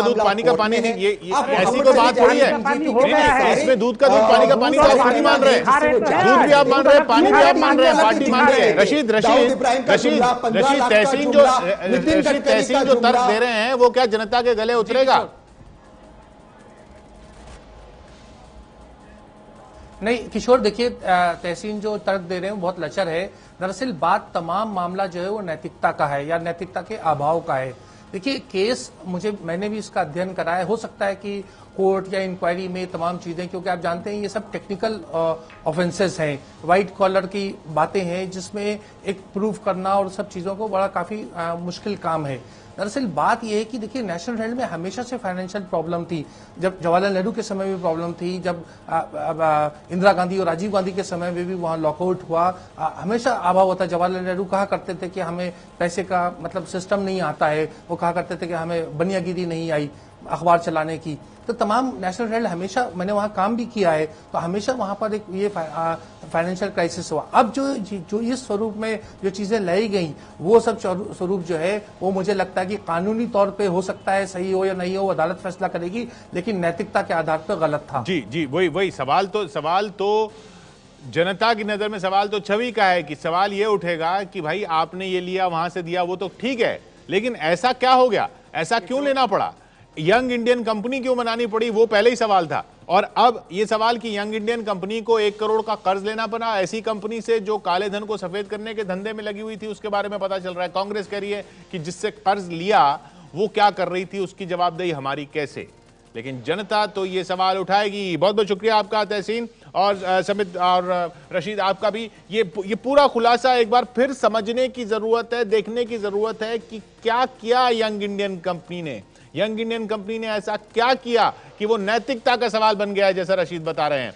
दूध पानी का पानी नहीं, ये ऐसी कोई बात थोड़ी है। इसमें दूध का दूध पानी का पानी तो आप नहीं मान रहे, दूध भी आप मान रहे हैं, पानी भी आप मान रहे हैं, पार्टी मान रही है। रशीद तहसीन जो तर्क दे रहे हैं वो क्या जनता के गले उतरेगा? नहीं किशोर, देखिए तहसीन जो तर्क दे रहे हैं बहुत लचर है। दरअसल बात तमाम मामला जो है वो नैतिकता का है या नैतिकता के अभाव का है। देखिए केस मैंने भी इसका अध्ययन करा है, हो सकता है कि कोर्ट या इंक्वायरी में तमाम चीजें, क्योंकि आप जानते हैं ये सब टेक्निकल ऑफेंसेस हैं, वाइट कॉलर की बातें हैं, जिसमें एक प्रूफ करना और सब चीजों को बड़ा काफी मुश्किल काम है। दरअसल बात यह है कि देखिए नेशनल हेल्थ में हमेशा से फाइनेंशियल प्रॉब्लम थी। जब जवाहरलाल नेहरू के समय में प्रॉब्लम थी, जब इंदिरा गांधी और राजीव गांधी के समय में भी वहां लॉकआउट हुआ, हमेशा अभाव होता। जवाहरलाल नेहरू कहा करते थे कि हमें पैसे का मतलब सिस्टम नहीं आता है, वो कहा करते थे कि हमें बनियागिरी नहीं आई अखबार चलाने की। तो तमाम नेशनल हेल्थ हमेशा, मैंने वहां काम भी किया है, तो हमेशा वहां पर एक ये फाइनेंशियल क्राइसिस हुआ। अब जो इस स्वरूप में जो चीजें लाई गई, वो सब स्वरूप जो है वो मुझे लगता है कि कानूनी तौर पे हो सकता है सही हो या नहीं हो, अदालत फैसला करेगी, लेकिन नैतिकता के आधार पर गलत था। जी वही सवाल तो जनता की नजर में सवाल तो छवि का है कि सवाल ये उठेगा कि भाई आपने ये लिया, वहां से दिया, वो तो ठीक है, लेकिन ऐसा क्या हो गया, ऐसा क्यों लेना पड़ा, यंग इंडियन कंपनी क्यों बनानी पड़ी, वो पहले ही सवाल था। और अब ये सवाल कि यंग इंडियन कंपनी को 1 करोड़ का कर्ज लेना पड़ा, ऐसी कंपनी से जो काले धन को सफेद करने के धंधे में लगी हुई थी, उसके बारे में पता चल रहा है। कांग्रेस कह रही है कि जिससे कर्ज लिया वो क्या कर रही थी, उसकी जवाबदेही हमारी कैसे, लेकिन जनता तो ये सवाल उठाएगी। बहुत बहुत शुक्रिया आपका तहसीन और समित और रशीद, आपका भी। ये पूरा खुलासा एक बार फिर समझने की जरूरत है, देखने की जरूरत है कि क्या किया यंग इंडियन कंपनी ने। यंग इंडियन कंपनी ने ऐसा क्या किया कि वो नैतिकता का सवाल बन गया है, जैसा रशीद बता रहे हैं।